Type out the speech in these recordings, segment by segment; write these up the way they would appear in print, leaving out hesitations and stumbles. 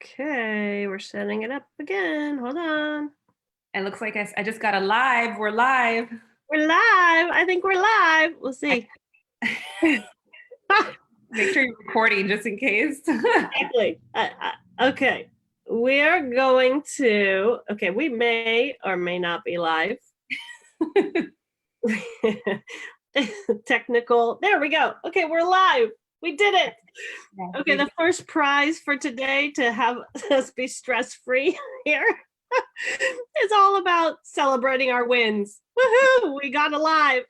Okay, we're setting it up again. Hold on. It looks like I just got a live. We're live. We're live. I think we're live. We'll see. Make sure you're recording just in case. Exactly. Okay. We're going to, we may or may not be live. Technical. There we go. Okay, we're live. We did it. Okay, the first prize for today to have us be stress-free here is all about celebrating our wins. Woohoo! We got alive.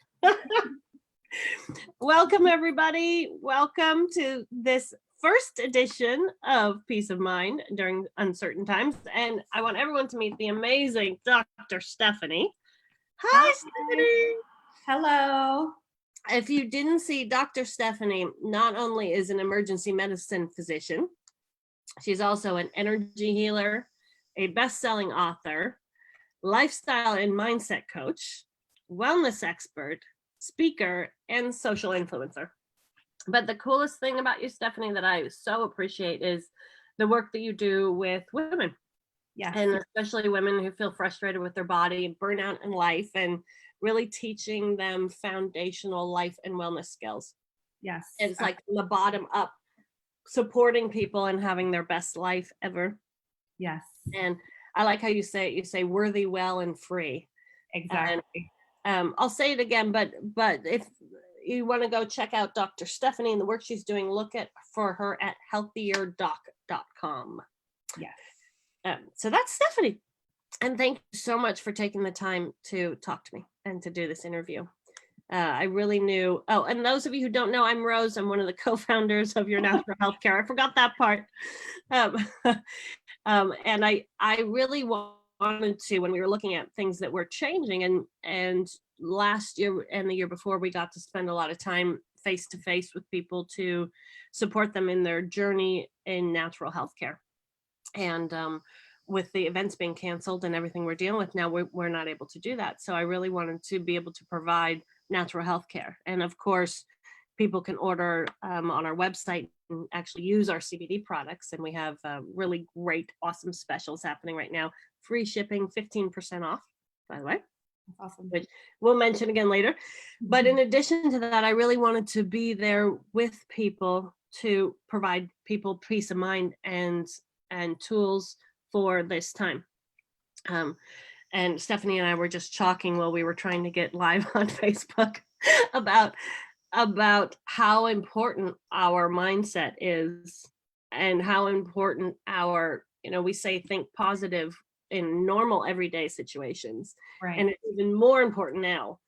Welcome, everybody. Welcome to this first edition of Peace of Mind during uncertain times. And I want everyone to meet the amazing Dr. Stephanie. Hi, Stephanie. Hello. If you didn't see, Dr. Stephanie not only is an emergency medicine physician, she's also an energy healer, a best-selling author, lifestyle and mindset coach, wellness expert, speaker, and social influencer. But the coolest thing about you, Stephanie, that I so appreciate is the work that you do with women. Yes. And especially women who feel frustrated with their body, burnout in life, and really teaching them foundational life and wellness skills. Yes. It's like from the bottom up, supporting people and having their best life ever. Yes. And I like how you say it. You say worthy, well, and free. Exactly. And, I'll say it again, but if you want to go check out Dr. Stephanie and the work she's doing, look for her at healthierdoc.com. Yes. So that's Stephanie. And thank you so much for taking the time to talk to me and to do this interview. I really knew. Oh, and those of you who don't know, I'm Rose. I'm one of the co-founders of Your Natural Healthcare. I forgot that part. And I really wanted to, when we were looking at things that were changing, and last year and the year before, we got to spend a lot of time face to face with people to support them in their journey in natural healthcare. And with the events being canceled and everything we're dealing with now, we're not able to do that. So I really wanted to be able to provide natural health care. And of course, people can order on our website and actually use our CBD products. And we have really great, awesome specials happening right now. Free shipping, 15% off, by the way. That's awesome. Which we'll mention again later. But in addition to that, I really wanted to be there with people to provide people peace of mind and tools for this time. And Stephanie and I were just talking while we were trying to get live on Facebook about how important our mindset is and how important our, we say think positive in normal everyday situations. Right. And it's even more important now.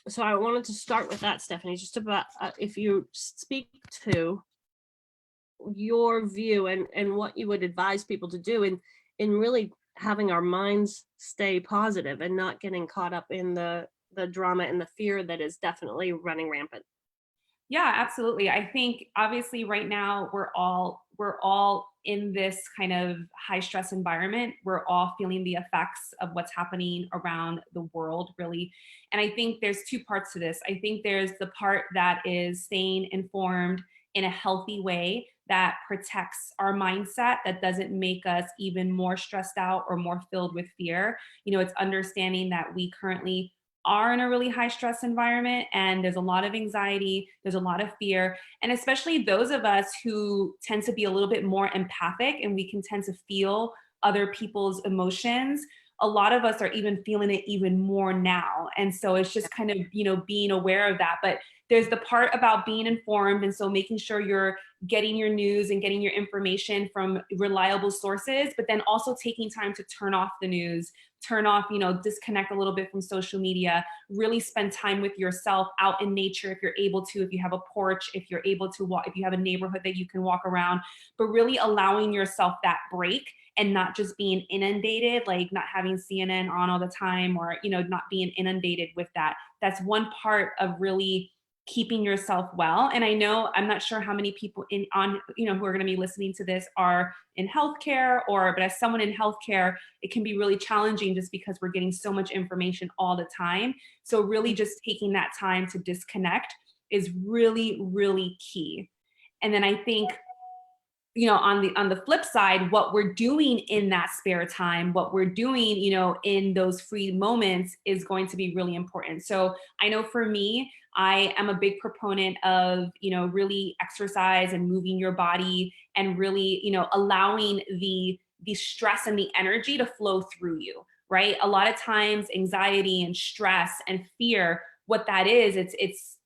So I wanted to start with that, Stephanie, just about if you speak to your view and what you would advise people to do in really having our minds stay positive and not getting caught up in the drama and the fear that is definitely running rampant. Yeah, absolutely. I think obviously right now we're all in this kind of high stress environment. We're all feeling the effects of what's happening around the world, really. And I think there's two parts to this. I think there's the part that is staying informed in a healthy way that protects our mindset, that doesn't make us even more stressed out or more filled with fear. It's understanding that we currently are in a really high stress environment and there's a lot of anxiety, there's a lot of fear, and especially those of us who tend to be a little bit more empathic and we can tend to feel other people's emotions. A lot of us are even feeling it even more now. And so it's just kind of, being aware of that. But there's the part about being informed. And so making sure you're getting your news and getting your information from reliable sources, but then also taking time to turn off the news, turn off, disconnect a little bit from social media, really spend time with yourself out in nature if you're able to, if you have a porch, if you're able to walk, if you have a neighborhood that you can walk around, but really allowing yourself that break and not just being inundated, like not having CNN on all the time or, not being inundated with that. That's one part of really keeping yourself well. And I know, I'm not sure how many people who are going to be listening to this are in healthcare but as someone in healthcare, it can be really challenging just because we're getting so much information all the time. So really just taking that time to disconnect is really, really key. And then I think on the flip side, what we're doing in that spare time, what we're doing, in those free moments is going to be really important. So I know for me, I am a big proponent of, really exercise and moving your body and really, allowing the stress and the energy to flow through you, right? A lot of times anxiety and stress and fear, what that is,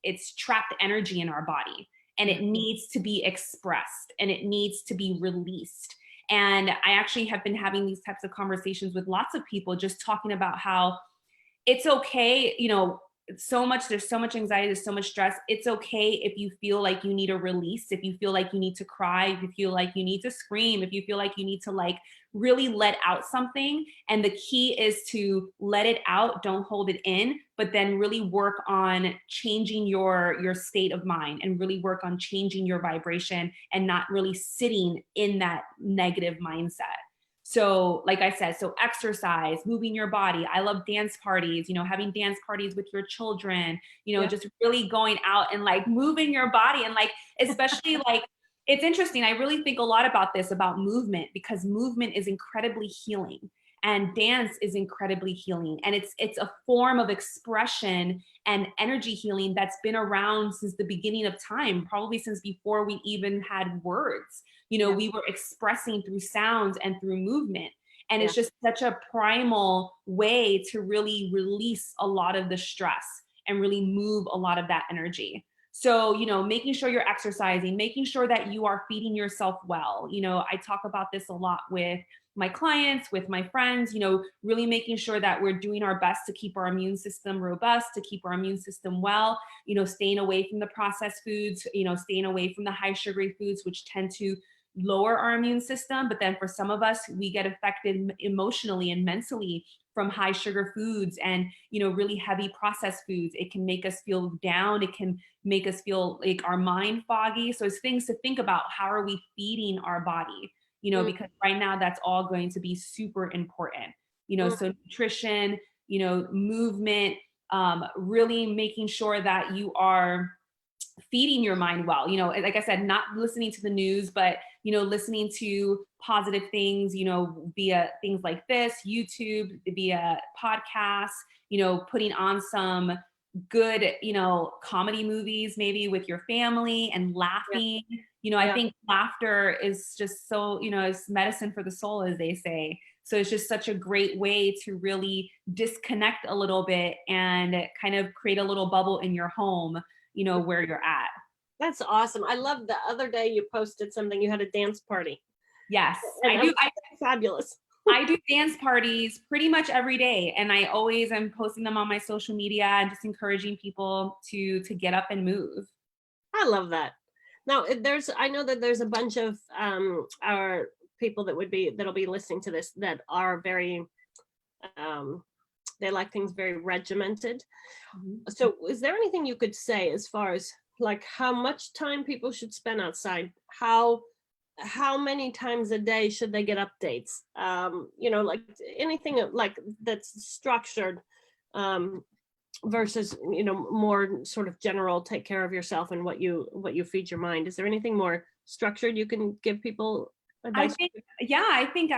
it's trapped energy in our body, and it needs to be expressed and it needs to be released. And I actually have been having these types of conversations with lots of people, just talking about how it's okay, there's so much anxiety, there's so much stress. It's okay if you feel like you need a release, if you feel like you need to cry, if you feel like you need to scream, if you feel like you need to like really let out something. And the key is to let it out, don't hold it in, but then really work on changing your state of mind and really work on changing your vibration and not really sitting in that negative mindset. So, like I said, so exercise, moving your body. I love dance parties, having dance parties with your children, Yeah. just really going out and like moving your body. And like, especially like, it's interesting. I really think a lot about this, about movement, because movement is incredibly healing and dance is incredibly healing. And it's a form of expression and energy healing that's been around since the beginning of time, probably since before we even had words. Yeah. We were expressing through sounds and through movement. And Yeah. it's just such a primal way to really release a lot of the stress and really move a lot of that energy. So, making sure you're exercising, making sure that you are feeding yourself well. I talk about this a lot with my clients, with my friends, really making sure that we're doing our best to keep our immune system robust, to keep our immune system well, staying away from the processed foods, staying away from the high sugary foods, which tend to lower our immune system. But then for some of us, we get affected emotionally and mentally from high sugar foods and, really heavy processed foods. It can make us feel down. It can make us feel like our mind foggy. So it's things to think about. How are we feeding our body? Mm, Because right now that's all going to be super important. mm, So nutrition, movement, really making sure that you are feeding your mind well, like I said, not listening to the news, but listening to positive things, via things like this, YouTube, via podcasts, putting on some good, comedy movies maybe with your family and yeah. laughing. I Yeah. think laughter is just so, it's medicine for the soul, as they say. So it's just such a great way to really disconnect a little bit and kind of create a little bubble in your home, where you're at. That's awesome. I love the other day you posted something, you had a dance party. Yes, And I do. fabulous. I do dance parties pretty much every day, and I always am posting them on my social media and just encouraging people to get up and move. I love that. Now, I know that there's a bunch of our people that'll be listening to this that are very um they like things very regimented. Mhm. So is there anything you could say as far as like how much time people should spend outside? How many times a day should they get updates? Like anything like that's structured, um, versus more sort of general, take care of yourself and what you feed your mind. Is there anything more structured you can give people I advice? think, yeah, I think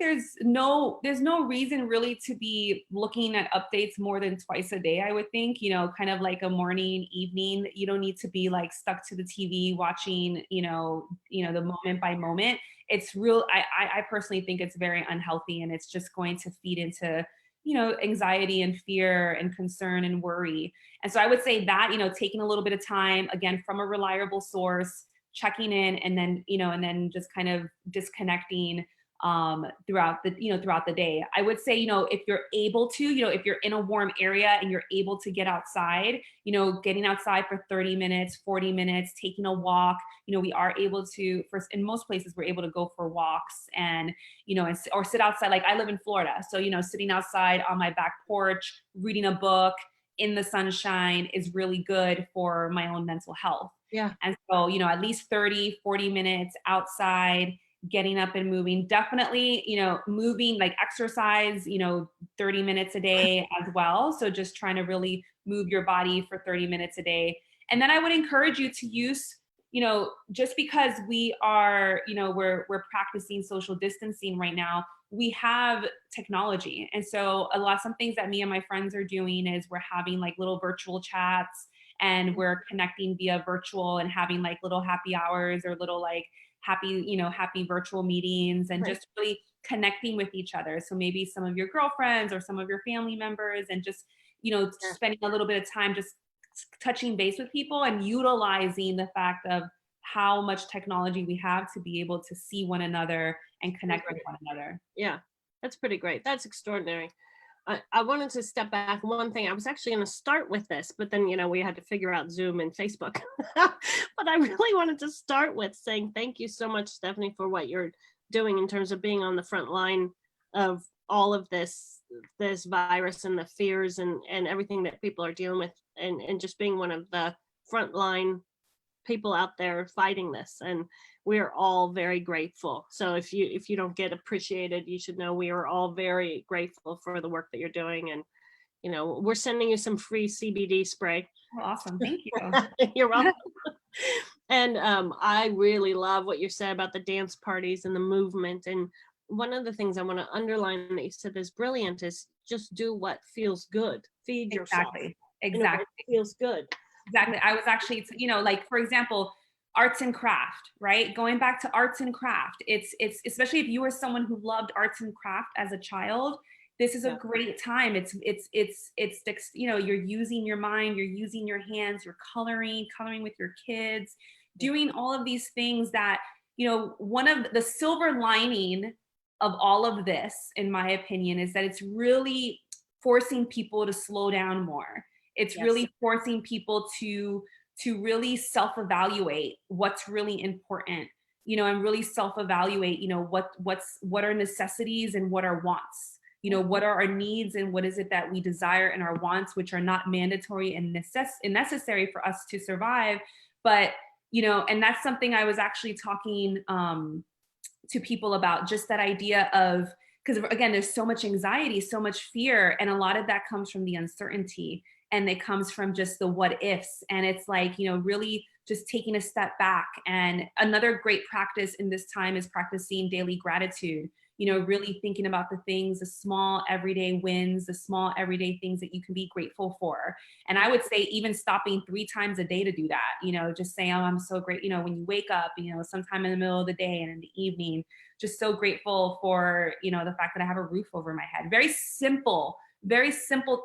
there's no reason really to be looking at updates more than twice a day. I would think, kind of like a morning, evening. You don't need to be like stuck to the TV watching, the moment by moment. It's real. I personally think it's very unhealthy, and it's just going to feed into, anxiety and fear and concern and worry. And so I would say that, taking a little bit of time again from a reliable source, checking in, and then just kind of disconnecting throughout the day. I would say, if you're able to, if you're in a warm area and you're able to get outside, getting outside for 30 minutes, 40 minutes, taking a walk. We are able to, first, in most places we're able to go for walks and, or sit outside. Like I live in Florida, so sitting outside on my back porch, reading a book in the sunshine is really good for my own mental health. Yeah. And so, at least 30, 40 minutes outside, getting up and moving. Definitely, moving, like exercise, 30 minutes a day as well. So just trying to really move your body for 30 minutes a day. And then I would encourage you to use, just because we are, we're practicing social distancing right now, we have technology. And so some things that me and my friends are doing is we're having like little virtual chats, and we're connecting via virtual and having like little happy hours or little like happy virtual meetings, and Right. just really connecting with each other. So maybe some of your girlfriends or some of your family members, and just, Yeah. spending a little bit of time just touching base with people and utilizing the fact of how much technology we have to be able to see one another and connect with Right. one another. Yeah. That's pretty great. That's extraordinary. I wanted to step back. One thing I was actually going to start with this, but then, we had to figure out Zoom and Facebook. But I really wanted to start with saying thank you so much, Stephanie, for what you're doing in terms of being on the front line of all of this virus and the fears and everything that people are dealing with, and just being one of the frontline people out there fighting this, and we're all very grateful. So if you don't get appreciated, you should know we are all very grateful for the work that you're doing. And we're sending you some free CBD spray. Oh, awesome. Thank you. You're welcome. And I really love what you said about the dance parties and the movement. And one of the things I want to underline that you said is brilliant is just do what feels good. Feed yourself Exactly. in a way Exactly. that feels good. Exactly. I was actually, like for example, arts and craft, right? Going back to arts and craft, it's especially if you were someone who loved arts and craft as a child, this is a Yeah. great time. You're using your mind, you're using your hands, you're coloring with your kids, doing all of these things that, one of the silver lining of all of this, in my opinion, is that it's really forcing people to slow down more. It's Yes. really forcing people to really self-evaluate what's really important, and really self-evaluate, what are necessities and what are wants, what are our needs and what is it that we desire, and our wants, which are not mandatory and necessary for us to survive. But, and that's something I was actually talking to people about, just that idea of, because again, there's so much anxiety, so much fear, and a lot of that comes from the uncertainty, and it comes from just the what ifs. And it's like, really just taking a step back. And another great practice in this time is practicing daily gratitude, really thinking about the things, the small everyday wins, the small everyday things that you can be grateful for. And I would say even stopping 3 times a day to do that, just saying, oh, I'm so great, when you wake up, sometime in the middle of the day and in the evening, just so grateful for, the fact that I have a roof over my head. Very simple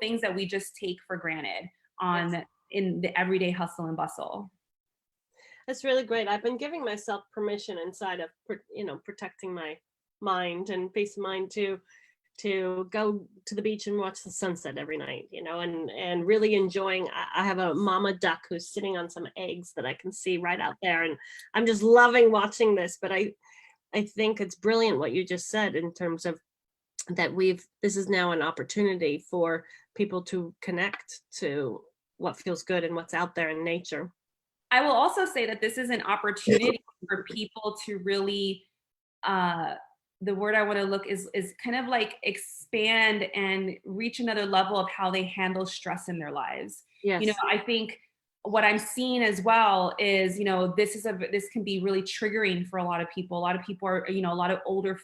things that we just take for granted Yes. in the everyday hustle and bustle. That's really great. I've been giving myself permission inside of, protecting my mind and peace of mind to go to the beach and watch the sunset every night, and really enjoying. I have a mama duck who's sitting on some eggs that I can see right out there, and I'm just loving watching this. But I think it's brilliant what you just said in terms of that this is now an opportunity for people to connect to what feels good and what's out there in nature. I will also say that this is an opportunity for people to really, the word I want to look is kind of like expand and reach another level of how they handle stress in their lives. Yes. I think what I'm seeing as well is, this can be really triggering for a lot of people. A lot of people are, a lot of older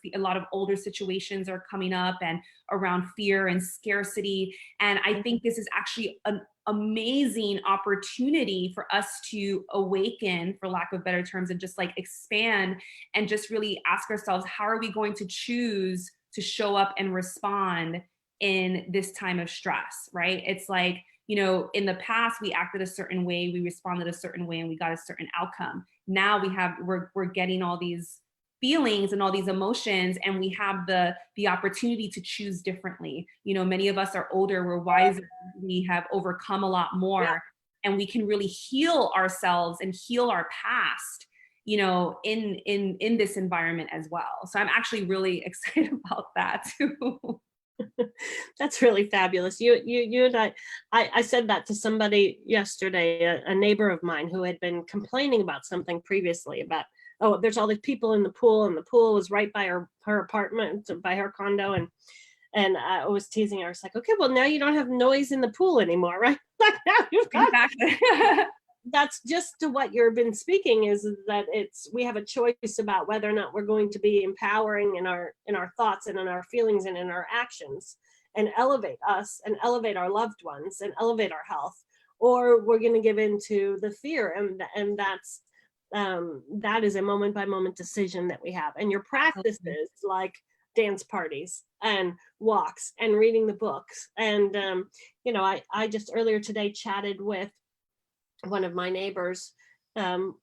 situations are coming up and around fear and scarcity. And I think this is actually an amazing opportunity for us to awaken, for lack of better terms, and just like expand and just really ask ourselves, how are we going to choose to show up and respond in this time of stress, right? It's like, in the past we acted a certain way, we responded a certain way, and we got a certain outcome. Now we're getting all these feelings and all these emotions, and we have the opportunity to choose differently. Many of us are older, we're wiser, we have overcome a lot Yeah. more, and we can really heal ourselves and heal our past, in this environment as well. So I'm actually really excited about that too. That's really fabulous. You and I said that to somebody yesterday, a neighbor of mine who had been complaining about something previously about, oh, there's all these people in the pool, and the pool was right by her apartment, by her condo. And I was teasing her. I was like, okay, well, now you don't have noise in the pool anymore, right? Like now you've got Exactly. that's just to what you've been speaking, is that we have a choice about whether or not we're going to be empowering in our thoughts and in our feelings and in our actions, and elevate us and elevate our loved ones and elevate our health, or we're going to give in to the fear. And that's that is a moment by moment decision that we have. And your practices, like dance parties and walks and reading the books, and I just earlier today chatted with one of my neighbors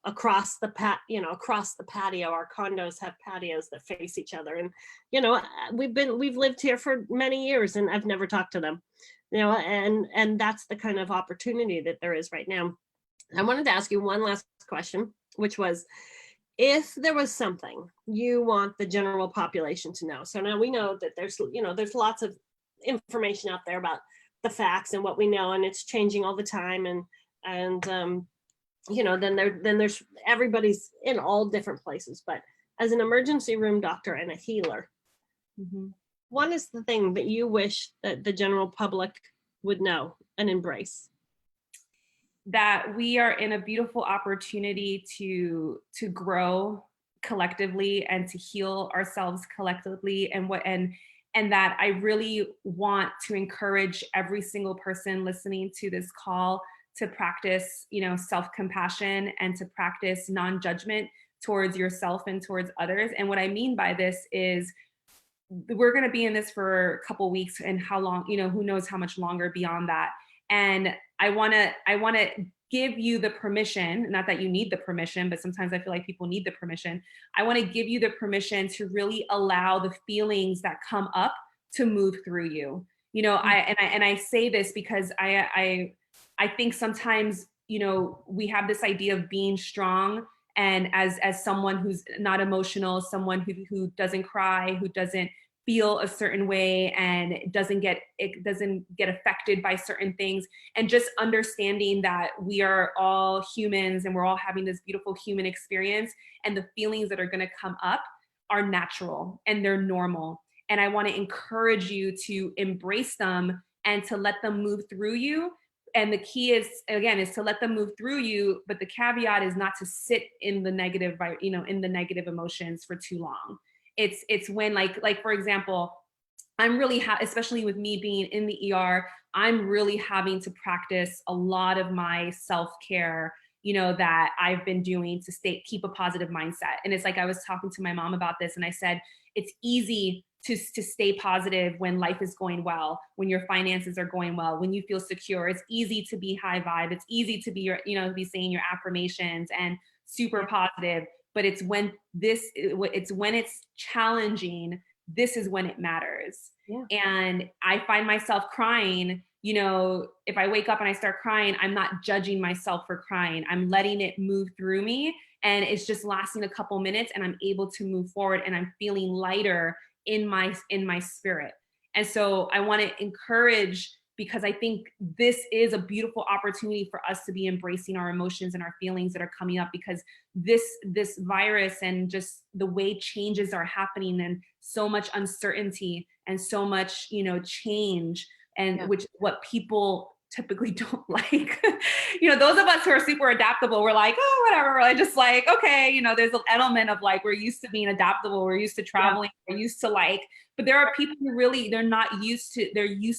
across the patio. Our condos have patios that face each other, and we've lived here for many years, and I've never talked to them. And that's the kind of opportunity that there is right now. I wanted to ask you one last question, which was, if there was something you want the general population to know. So now we know that there's lots of information out there about the facts and what we know, and it's changing all the time. And then there's everybody's in all different places. But as an emergency room doctor and a healer, what is the thing that you wish that the general public would know and embrace? That we are in a beautiful opportunity to grow collectively and to heal ourselves collectively, and that I really want to encourage every single person listening to this call to practice, self-compassion, and to practice non-judgment towards yourself and towards others. And what I mean by this is, we're going to be in this for a couple weeks, and how long, who knows how much longer beyond that. And I want to give you the permission, not that you need the permission, but sometimes I feel like people need the permission. I want to give you the permission to really allow the feelings that come up to move through you. I say this because I think sometimes, we have this idea of being strong, and as someone who's not emotional, someone who doesn't cry, who doesn't feel a certain way, and doesn't get affected by certain things, and just understanding that we are all humans and we're all having this beautiful human experience, and the feelings that are going to come up are natural and they're normal. And I want to encourage you to embrace them and to let them move through you. And the key is to let them move through you, but the caveat is not to sit in the negative, in the negative emotions for too long. It's when, like for example, I'm really, especially with me being in the ER, I'm really having to practice a lot of my self-care, that I've been doing to keep a positive mindset. And it's like, I was talking to my mom about this, and I said, it's easy to stay positive when life is going well, when your finances are going well, when you feel secure. It's easy to be high vibe. It's easy to be be saying your affirmations and super positive. But it's when it's challenging, this is when it matters. Yeah. And I find myself crying, if I wake up and I start crying, I'm not judging myself for crying. I'm letting it move through me, and it's just lasting a couple minutes, and I'm able to move forward, and I'm feeling lighter in my spirit. And so I want to encourage, because I think this is a beautiful opportunity for us to be embracing our emotions and our feelings that are coming up, because this virus and just the way changes are happening, and so much uncertainty and so much, change, and which is what people typically don't like. Those of us who are super adaptable, we're like, oh, whatever. We're just like, okay, there's an element of like, we're used to being adaptable. We're used to traveling. We're used to but there are people who really, they're used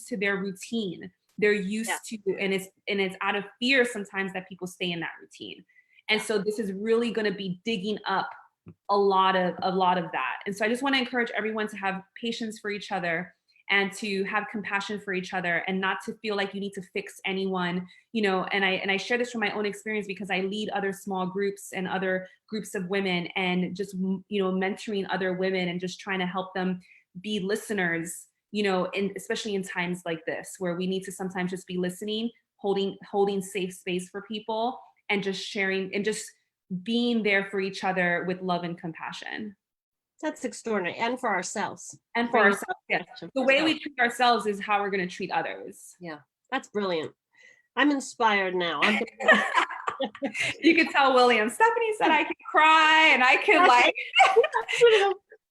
to their routine. They're used to, and it's out of fear sometimes that people stay in that routine. And so this is really going to be digging up a lot of that. And so I just want to encourage everyone to have patience for each other, and to have compassion for each other, and not to feel like you need to fix anyone, and I share this from my own experience, because I lead other small groups and other groups of women, and just, mentoring other women, and just trying to help them be listeners, especially in times like this, where we need to sometimes just be listening, holding safe space for people, and just sharing, and just being there for each other with love and compassion. That's extraordinary. And for ourselves. And for ourselves, yes. The way we treat ourselves is how we're going to treat others. Yeah, that's brilliant. I'm inspired now. You could tell William. Stephanie said I can cry, and I can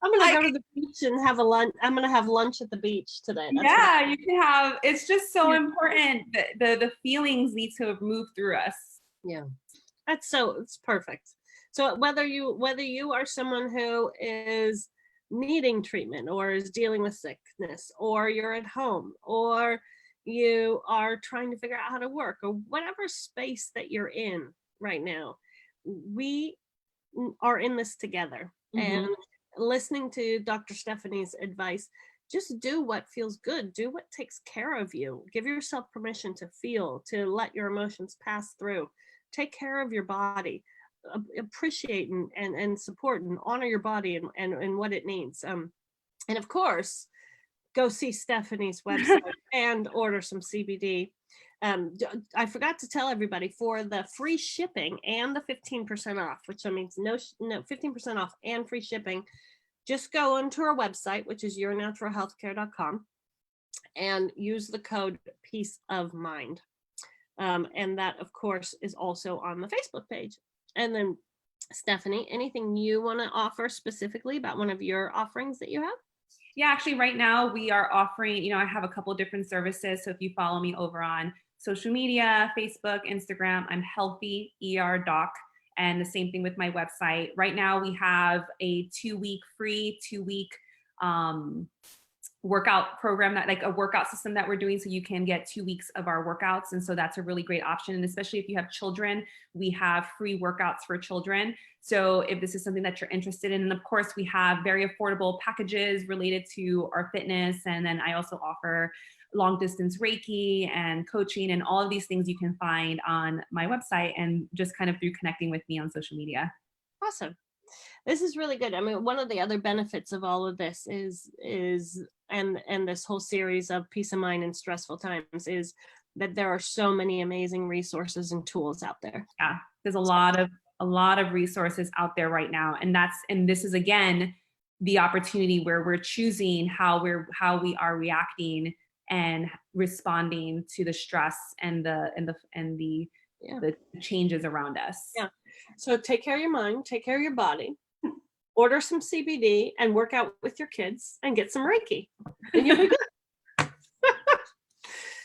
I'm gonna go to the beach and have a lunch. I'm gonna have lunch at the beach today. That's you can have. It's just so important. The feelings need to move through us. Yeah. It's perfect. So whether you are someone who is needing treatment or is dealing with sickness, or you're at home, or you are trying to figure out how to work, or whatever space that you're in right now, we are in this together. And Mhm. listening to Dr. Stephanie's advice, just do what feels good, do what takes care of you, give yourself permission to feel, to let your emotions pass through, take care of your body, appreciate and support and honor your body and what it needs. And of course, go see Stephanie's website and order some CBD. I forgot to tell everybody, for the free shipping and the 15% off, which means no 15% off and free shipping, just go onto our website, which is yournaturalhealthcare.com, and use the code Peace of Mind. And that, of course, is also on the Facebook page. And then, Stephanie, anything you want to offer specifically about one of your offerings that you have? Yeah, actually, right now we are offering, I have a couple of different services. So if you follow me over on social media, Facebook, Instagram, I'm Healthy ER Doc. And the same thing with my website. Right now we have a 2-week free 2-week workout program, that like a workout system that we're doing, so you can get 2 weeks of our workouts. And so that's a really great option. And especially if you have children, we have free workouts for children. So if this is something that you're interested in, and of course we have very affordable packages related to our fitness. And then I also offer long distance Reiki and coaching, and all of these things you can find on my website and just kind of through connecting with me on social media. Awesome. This is really good. I mean, one of the other benefits of all of this is and this whole series of Peace of Mind in Stressful Times is that there are so many amazing resources and tools out there. Yeah, there's a lot of resources out there right now, and this is again the opportunity where we're choosing how we are reacting and responding to the stress and the Yeah. the changes around us. Yeah. So take care of your mind, take care of your body, order some CBD and work out with your kids and get some Reiki. And you'll be good.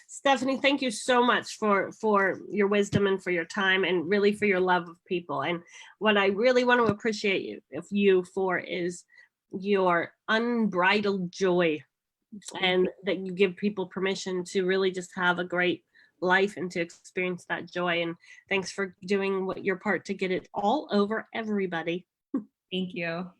Stephanie, thank you so much for your wisdom and for your time, and really for your love of people. And what I really want to appreciate you for is your unbridled joy, and that you give people permission to really just have a great life and to experience that joy. And thanks for doing your part to get it all over everybody. Thank you.